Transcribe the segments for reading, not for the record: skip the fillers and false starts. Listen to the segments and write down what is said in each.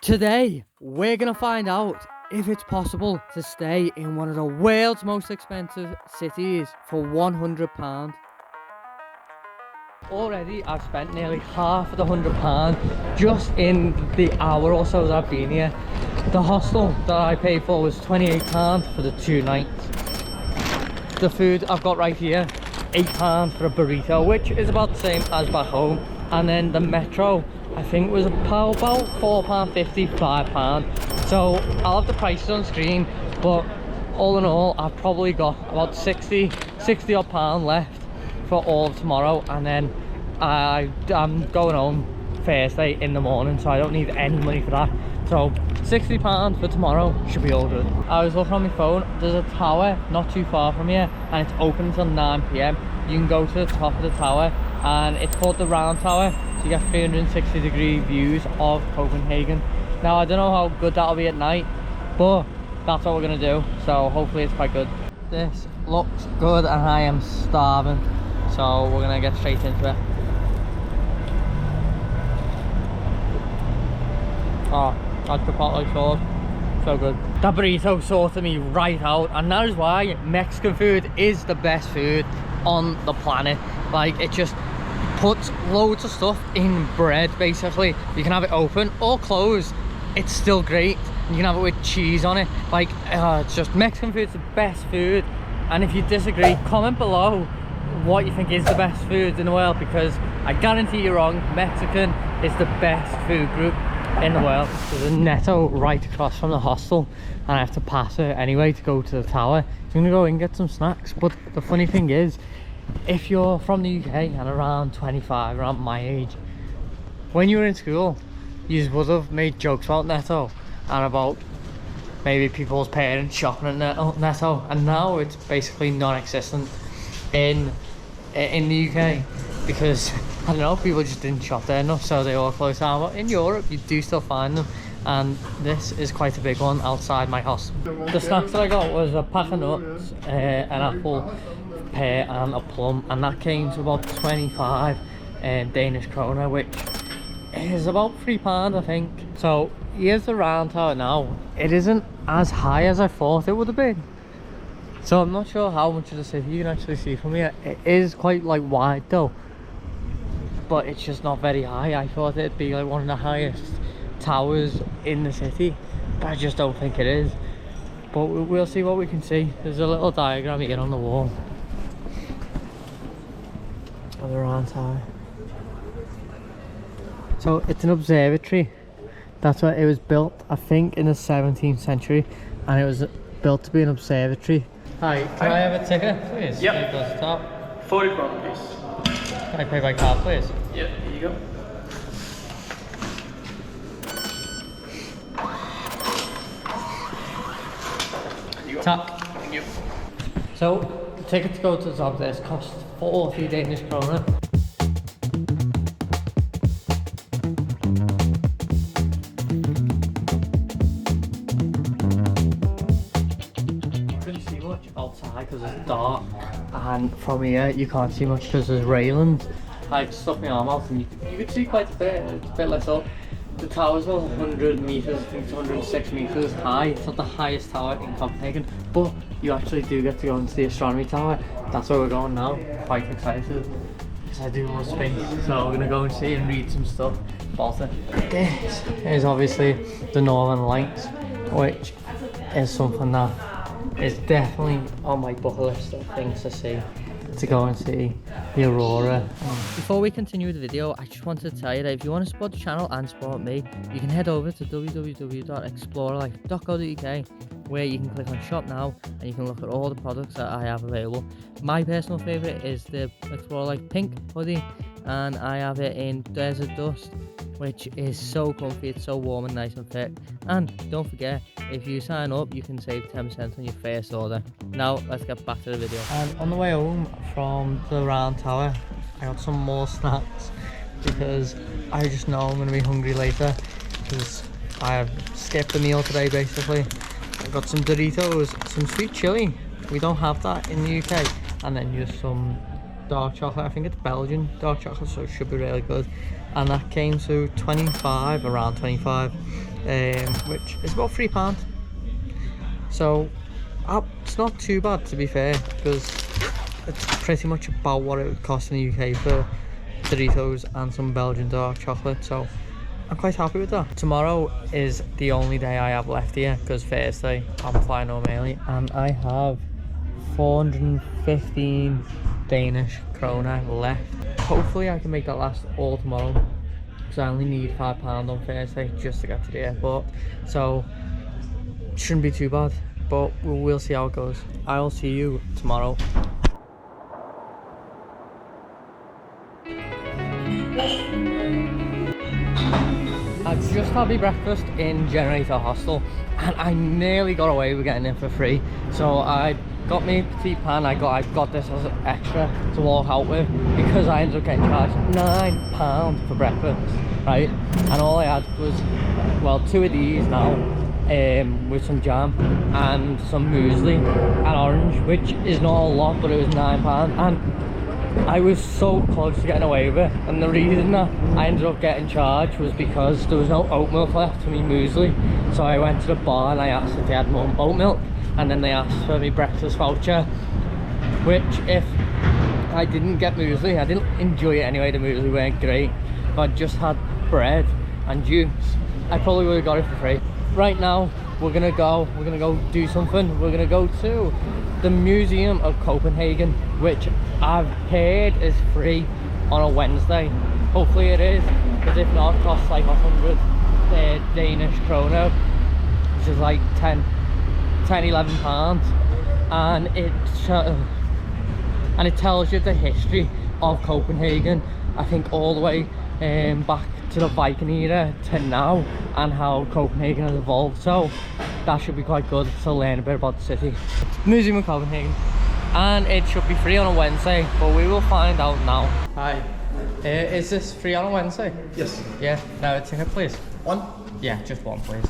Today, we're gonna find out if it's possible to stay in one of the world's most expensive cities for £100. Already, I've spent nearly half of the £100 just in the hour or so that I've been here. The hostel that I paid for was £28 for the 2 nights. The food I've got right here, £8 for a burrito, which is about the same as back home. And then the metro, I think, was about £4.50, £5. So I'll have the prices on screen, but all in all, I've probably got about 60 odd pound left for all of tomorrow, and then I'm going home Thursday in the morning, so I don't need any money for that. So £60 for tomorrow should be all good. I was looking on my phone, there's a tower not too far from here and it's open until 9 PM. You can go to the top of the tower and it's called the round tower, so you get 360-degree views of Copenhagen. Now I don't know how good that'll be at night, but that's what we're gonna do, so hopefully it's quite good. This looks good and I am starving, so we're gonna get straight into it. Oh, that chipotle sauce, so good. That burrito sorted me right out, and that is why Mexican food is the best food on the planet. Like, it just puts loads of stuff in bread, basically. You can have it open or closed, it's still great. You can have it with cheese on it. Like, it's just, Mexican food's the best food. And if you disagree, comment below what you think is the best food in the world, because I guarantee you're wrong. Mexican is the best food group in the world. There's a Netto right across from the hostel and I have to pass it anyway to go to the tower. I'm gonna go and get some snacks. But the funny thing is, if you're from the UK and around 25, around my age, when you were in school, you would have made jokes about Netto and about maybe people's parents shopping at Netto, and now it's basically non-existent in the UK, because I don't know, people just didn't shop there enough, so they all closed down. But in Europe you do still find them, and this is quite a big one outside my house. The snacks that I got was a pack of nuts, an apple, pear and a plum, and that came to about 25 Danish kroner, which is about £3 I think. So here's the round tower now. It isn't as high as I thought it would have been, so I'm not sure how much of the city you can actually see from here. It is quite like wide though, but it's just not very high. I thought it'd be like one of the highest towers in the city, but I just don't think it is. But we'll see what we can see. There's a little diagram here on the wall of the round tower. So it's an observatory. That's why it was built, I think, in the 17th century, and it was built to be an observatory. Hi, can I have a ticket, please? Yep. At the top. 40 kroner, please. Can I pay by card, please? Yep, here you go. Here you go. Tap. Thank you. So, the ticket to go to the top of this costs 40 Danish kroner. Outside because it's dark, and from here you can't see much because there's railings. I stuck my arm out and you could see quite a bit. It's a bit less up. The tower's about 100 meters, I think it's 106 meters high. It's not the highest tower in Copenhagen, but you actually do get to go into the astronomy tower. That's where we're going now. Quite excited because I do love space, so we're gonna go and see and read some stuff about it. This is obviously the Northern Lights, which is something that is definitely on my bucket list of things to see, to go and see the aurora. Before we continue with the video, I just wanted to tell you that if you want to support the channel and support me, you can head over to www.explorerlife.co.uk, where you can click on shop now and you can look at all the products that I have available. My personal favourite is the Explorer Life pink hoodie, and I have it in Desert Dust, which is so comfy. It's so warm and nice and fit. And don't forget, if you sign up you can save 10% on your first order. Now let's get back to the video. And on the way home from the round tower, I got some more snacks because I just know I'm going to be hungry later, because I have skipped a meal today basically. I've got some Doritos, some sweet chili, we don't have that in the UK, and then just some dark chocolate. I think it's Belgian dark chocolate, so it should be really good. And that came to 25, around 25. which is about £3. So it's not too bad, to be fair, because it's pretty much about what it would cost in the UK for Doritos and some Belgian dark chocolate, so I'm quite happy with that. Tomorrow is the only day I have left here, because Thursday I'm flying home early, and I have 415 Danish kroner left. Hopefully I can make that last all tomorrow, because I only need £5 on Thursday just to get to the airport, so it shouldn't be too bad, but we'll see how it goes. I'll see you tomorrow. I've just had my breakfast in Generator Hostel, and I nearly got away with getting it for free. So I got me petite pan. I got this as an extra to walk out with, because I ended up getting charged £9 for breakfast, right? And all I had was, well, 2 of these now, with some jam and some muesli and orange, which is not a lot, but it was £9, and I was so close to getting away with it. And the reason that I ended up getting charged was because there was no oat milk left for me muesli. So I went to the bar and I asked if they had more oat milk, and then they asked for me breakfast voucher, which, if I didn't get muesli, I didn't enjoy it anyway, the muesli weren't great, if I just had bread and juice, I probably would have got it for free. Right now we're gonna go do something. We're gonna go to the Museum of Copenhagen, which I've heard is free on a Wednesday. Hopefully it is, because if not, it costs like 100 Danish kroner, which is like 11 pounds, and it tells you the history of Copenhagen, I think all the way back to the Viking era to now, and how Copenhagen has evolved. So that should be quite good to learn a bit about the city. Museum of Copenhagen, and it should be free on a Wednesday, but we will find out now. Hi, is this free on a Wednesday? Yes. Yeah, no, it's in it, please. One? Yeah, just one, please.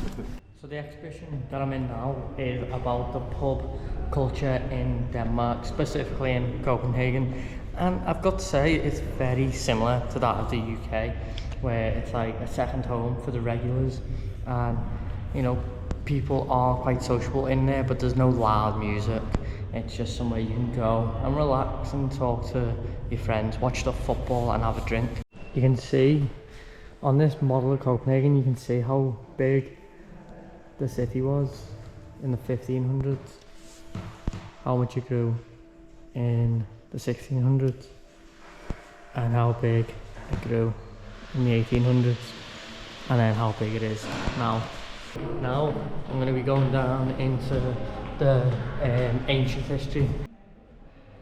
So the exhibition that I'm in now is about the pub culture in Denmark, specifically in Copenhagen, and I've got to say it's very similar to that of the UK, where it's like a second home for the regulars, and you know, people are quite sociable in there, but there's no loud music. It's just somewhere you can go and relax and talk to your friends, watch the football and have a drink. You can see on this model of Copenhagen, you can see how big the city was in the 1500s, how much it grew in the 1600s, and how big it grew in the 1800s, and then how big it is now. Now I'm going to be going down into the ancient history.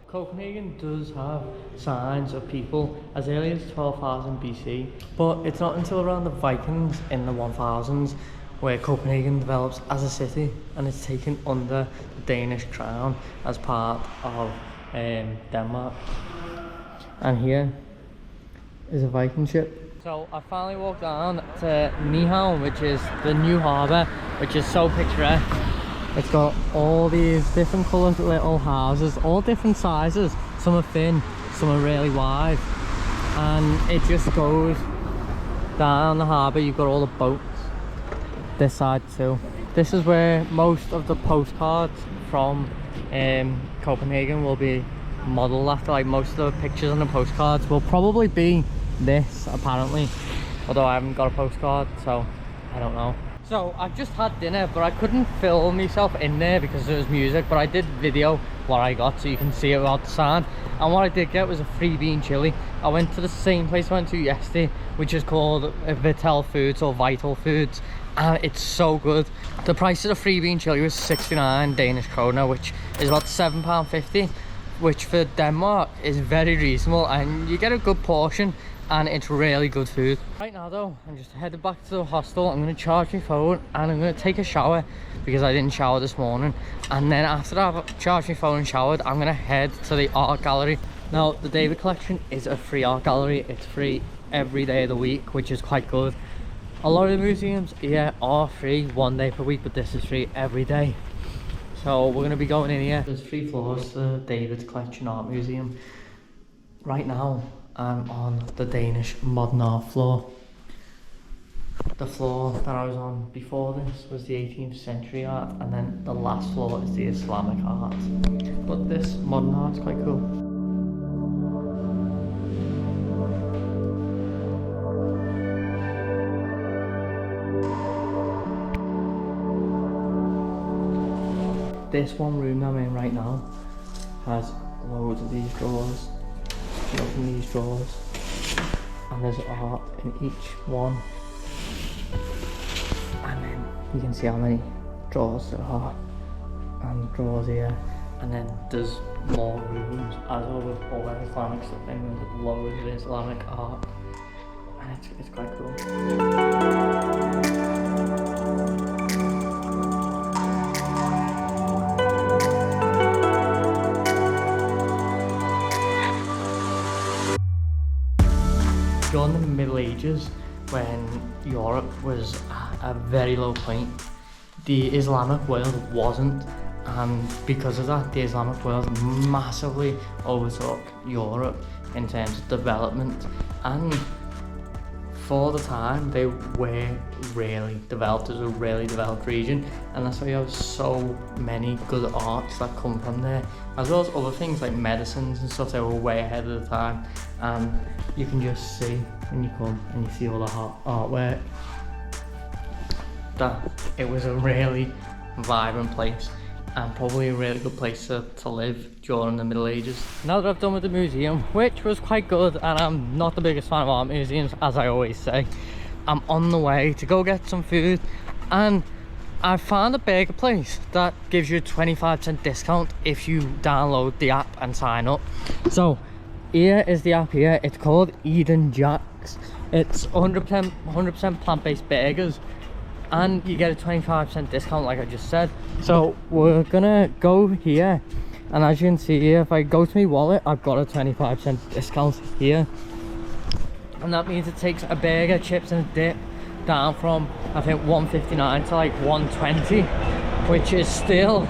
Copenhagen does have signs of people as early as 12,000 BC, but it's not until around the Vikings in the 1000s where Copenhagen develops as a city, and it's taken under the Danish crown as part of Denmark. And here is a Viking ship. So I finally walked down to Nyhavn, which is the new harbour, which is so picturesque. It's got all these different coloured little houses, all different sizes. Some are thin, some are really wide, and it just goes down the harbour. You've got all the boats this side too. This is where most of the postcards from Copenhagen will be modelled after. Like, most of the pictures on the postcards will probably be this, apparently, although I haven't got a postcard, so I don't know. So I've just had dinner, but I couldn't film myself in there because there was music, but I did video what I got so you can see it without the sound. And what I did get was a free bean chili. I went to the same place I went to yesterday, which is called Vital Foods or Vital Foods, and it's so good. The price of the free bean chili was 69 Danish kroner, which is about £7.50, which for Denmark is very reasonable, and you get a good portion, and it's really good food. Right now though, I'm just headed back to the hostel. I'm going to charge my phone and I'm going to take a shower because I didn't shower this morning, and then after I've charged my phone and showered, I'm going to head to the art gallery. Now the David collection is a free art gallery. It's free every day of the week, which is quite good. A lot of the museums here are free one day per week, but this is free every day. So we're going to be going in here. There's 3 floors to the David Collection Art Museum. Right now I'm on the Danish modern art floor. The floor that I was on before this was the 18th century art, and then the last floor is the Islamic art. But this modern art's quite cool. This one room I'm in right now has loads of these drawers. You open these drawers, and there's art in each one. And then you can see how many drawers there are, and drawers here. And then there's more rooms as well with all that Islamic stuff in, with loads of Islamic art, and it's quite cool. During the Middle Ages, when Europe was at a very low point, the Islamic world wasn't, and because of that, the Islamic world massively overtook Europe in terms of development, and for the time they were really developed. It was a really developed region, and that's why you have so many good arts that come from there, as well as other things like medicines and stuff. They were way ahead of the time, and you can just see when you come and you see all the artwork that it was a really vibrant place, and probably a really good place to live during the Middle Ages. Now that I've done with the museum, which was quite good, and I'm not the biggest fan of art museums, as I always say, I'm on the way to go get some food, and I found a burger place that gives you a 25% discount if you download the app and sign up. So here is the app here. It's called Eden Jack's. It's 100% plant-based burgers, and you get a 25% discount like I just said. So we're gonna go here, and as you can see here, if I go to my wallet, I've got a 25% discount here, and that means it takes a burger, chips and a dip down from I think £1.59 to like £1.20, which is still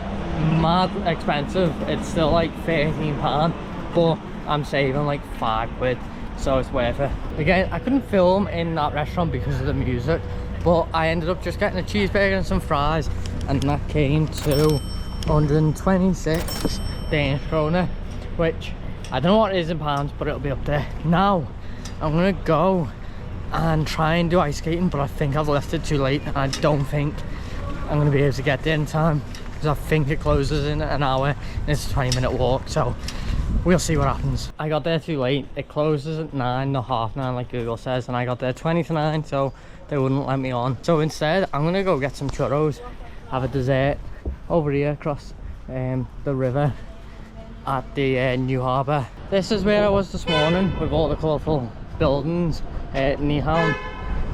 mad expensive. It's still like £13, but I'm saving like £5, so it's worth it. Again, I couldn't film in that restaurant because of the music, but I ended up just getting a cheeseburger and some fries, and that came to 126 Danish kroner, which I don't know what it is in pounds, but it'll be up there. Now I'm gonna go and try and do ice skating, but I think I've left it too late, and I don't think I'm gonna be able to get there in time, because I think it closes in an hour and it's a 20-minute walk, so we'll see what happens. I got there too late. It closes at 9, not half 9 like Google says, and I got there 20 to 9, so they wouldn't let me on. So instead, I'm gonna go get some churros, have a dessert over here across the river at the New Harbour. This is where I was this morning with all the colourful buildings at Nyhavn,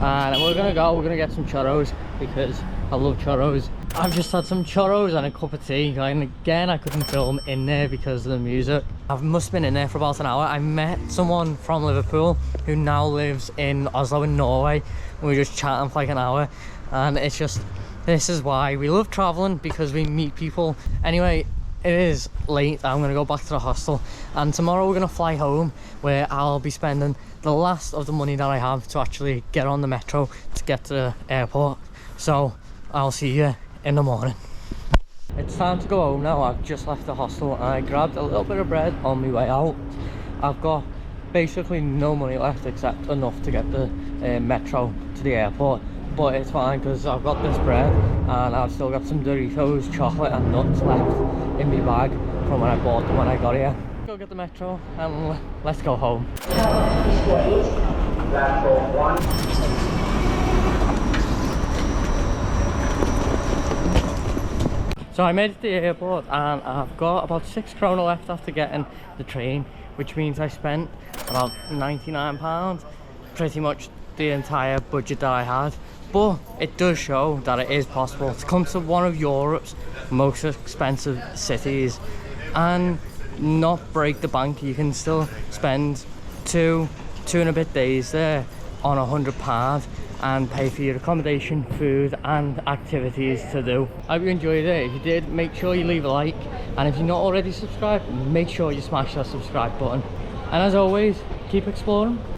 and we're gonna get some churros because I love churros. I've just had some churros and a cup of tea, and again I couldn't film in there because of the music. I must have been in there for about an hour. I met someone from Liverpool who now lives in Oslo in Norway, and we were just chatting for like an hour, and it's just, this is why we love traveling, because we meet people. Anyway, it is late. I'm gonna go back to the hostel, and tomorrow we're gonna fly home, where I'll be spending the last of the money that I have to actually get on the metro to get to the airport. So I'll see you in the morning. It's time to go home now. I've just left the hostel, and I grabbed a little bit of bread on my way out. I've got basically no money left except enough to get the metro to the airport, but it's fine because I've got this bread, and I've still got some Doritos, chocolate and nuts left in my bag from when I bought them when I got here. Go get the metro and let's go home. So I made it to the airport, and I've got about £6 left after getting the train, which means I spent about £99, pretty much the entire budget that I had. But it does show that it is possible to come to one of Europe's most expensive cities and not break the bank. You can still spend two and a bit days there on £100 and pay for your accommodation, food and activities to do. I hope you enjoyed it. If you did, make sure you leave a like, and if you're not already subscribed, make sure you smash that subscribe button. And as always, keep exploring.